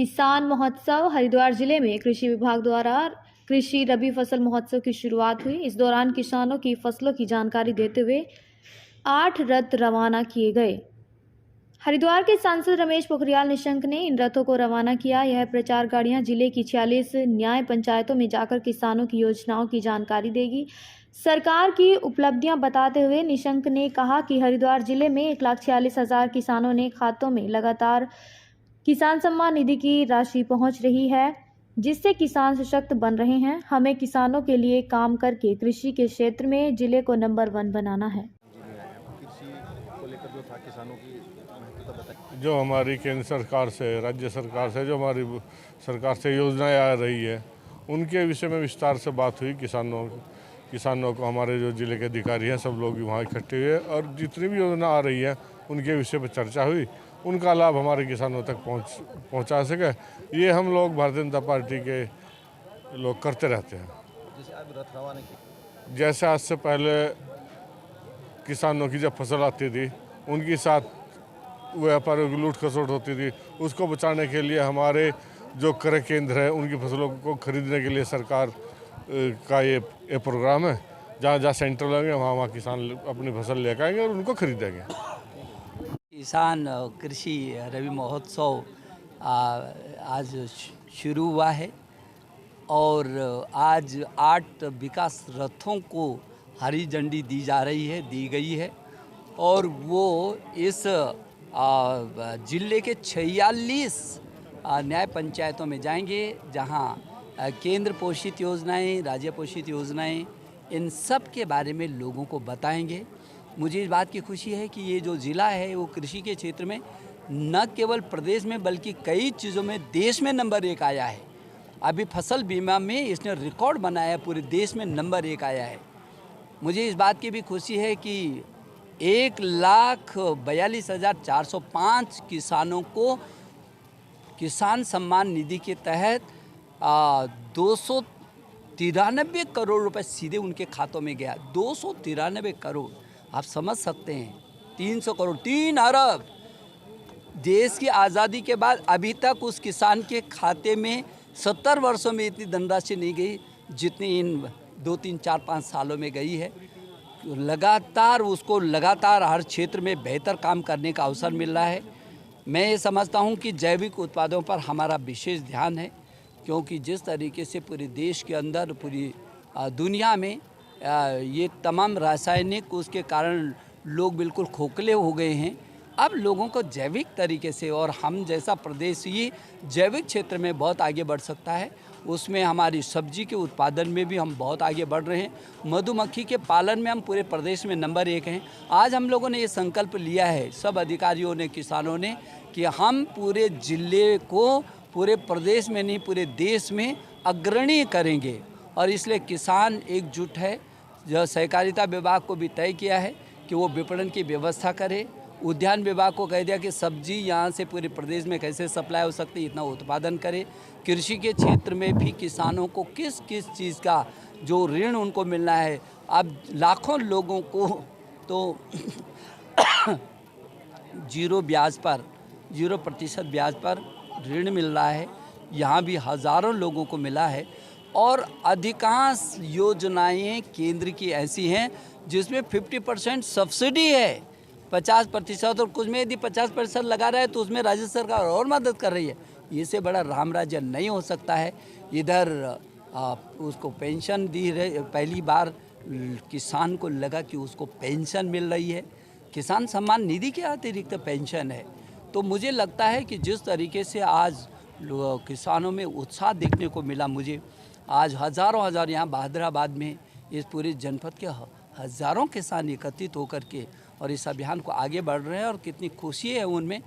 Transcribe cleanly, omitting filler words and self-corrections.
किसान महोत्सव हरिद्वार जिले में कृषि विभाग द्वारा कृषि रबी फसल महोत्सव की शुरुआत हुई। इस दौरान किसानों की फसलों की जानकारी देते हुए 8 रथ रवाना किए गए। हरिद्वार के सांसद रमेश पोखरियाल निशंक ने इन रथों को रवाना किया। यह प्रचार गाड़ियां जिले की 46 न्याय पंचायतों में जाकर किसानों की योजनाओं की जानकारी देगी। सरकार की उपलब्धियां बताते हुए निशंक ने कहा कि हरिद्वार जिले में 1,46,000 किसानों ने खातों में लगातार किसान सम्मान निधि की राशि पहुंच रही है, जिससे किसान सशक्त बन रहे हैं। हमें किसानों के लिए काम करके कृषि के क्षेत्र में जिले को नंबर 1 बनाना है। कृषि को लेकर जो था किसानों की महत्वता बताइए। जो हमारी केंद्र सरकार से, राज्य सरकार से, जो हमारी सरकार से योजनाएं आ रही है, उनके विषय में विस्तार से बात हुई। किसानों को हमारे जो जिले के अधिकारी हैं सब लोग वहाँ इकट्ठे हुए और जितनी भी योजना आ रही है उनके विषय पर चर्चा हुई। उनका लाभ हमारे किसानों तक पहुँचा सके, ये हम लोग भारतीय जनता पार्टी के लोग करते रहते हैं। जैसे आज रथ रवाना की, जैसे आज से पहले किसानों की जब फसल आती थी उनके साथ व्यापारियों की लूट खसोट होती थी, उसको बचाने के लिए हमारे जो क्रय केंद्र है उनकी फसलों को खरीदने के लिए सरकार का ये प्रोग्राम है। जहाँ जहाँ सेंटर लगेंगे वहाँ किसान अपनी फसल लेकर आएंगे और उनको खरीदेंगे। किसान कृषि रबी महोत्सव आज शुरू हुआ है और आज 8 विकास रथों को हरी झंडी दी गई है और वो इस जिले के 46 न्याय पंचायतों में जाएंगे, जहां केंद्र पोषित योजनाएं, राज्य पोषित योजनाएं, इन सब के बारे में लोगों को बताएंगे। मुझे इस बात की खुशी है कि ये जो ज़िला है वो कृषि के क्षेत्र में न केवल प्रदेश में बल्कि कई चीज़ों में देश में नंबर 1 आया है। अभी फसल बीमा में इसने रिकॉर्ड बनाया है, पूरे देश में नंबर 1 आया है। मुझे इस बात की भी खुशी है कि 1,42,405 किसानों को किसान सम्मान निधि के तहत 293 करोड़ रुपए सीधे उनके खातों में गया। 293 करोड़, आप समझ सकते हैं। 300 करोड़, 3 अरब। देश की आज़ादी के बाद अभी तक उस किसान के खाते में 70 वर्षों में इतनी धनराशि नहीं गई जितनी इन 2, 3, 4, 5 सालों में गई है। लगातार हर क्षेत्र में बेहतर काम करने का अवसर मिल रहा है। मैं ये समझता हूँ कि जैविक उत्पादों पर हमारा विशेष ध्यान है, क्योंकि जिस तरीके से पूरे देश के अंदर, पूरी दुनिया में ये तमाम रासायनिक उसके कारण लोग बिल्कुल खोखले हो गए हैं। अब लोगों को जैविक तरीके से, और हम जैसा प्रदेश ये जैविक क्षेत्र में बहुत आगे बढ़ सकता है, उसमें हमारी सब्जी के उत्पादन में भी हम बहुत आगे बढ़ रहे हैं। मधुमक्खी के पालन में हम पूरे प्रदेश में नंबर 1 हैं। आज हम लोगों ने ये संकल्प लिया है, सब अधिकारियों ने, किसानों ने, कि हम पूरे जिले को पूरे प्रदेश में नहीं पूरे देश में अग्रणी करेंगे। और इसलिए किसान एकजुट है। जो सहकारिता विभाग को भी तय किया है कि वो विपणन की व्यवस्था करे। उद्यान विभाग को कह दिया कि सब्जी यहाँ से पूरे प्रदेश में कैसे सप्लाई हो सकती है, इतना उत्पादन करे। कृषि के क्षेत्र में भी किसानों को किस किस चीज़ का जो ऋण उनको मिलना है, अब लाखों लोगों को तो 0% ब्याज पर ऋण मिल रहा है। यहाँ भी हज़ारों लोगों को मिला है और अधिकांश योजनाएं केंद्र की ऐसी हैं जिसमें 50% सब्सिडी है, 50%, और कुछ में यदि 50% लगा रहा है तो उसमें राज्य सरकार और मदद कर रही है। इससे बड़ा राम राज्य नहीं हो सकता है। इधर उसको पेंशन दी रही, पहली बार किसान को लगा कि उसको पेंशन मिल रही है। किसान सम्मान निधि के अतिरिक्त पेंशन है। तो मुझे लगता है कि जिस तरीके से आज किसानों में उत्साह देखने को मिला, मुझे आज हज़ारों यहाँ बहादुराबाद में इस पूरे जनपद के हज़ारों किसान एकत्रित होकर के और इस अभियान को आगे बढ़ रहे हैं और कितनी खुशी है उनमें।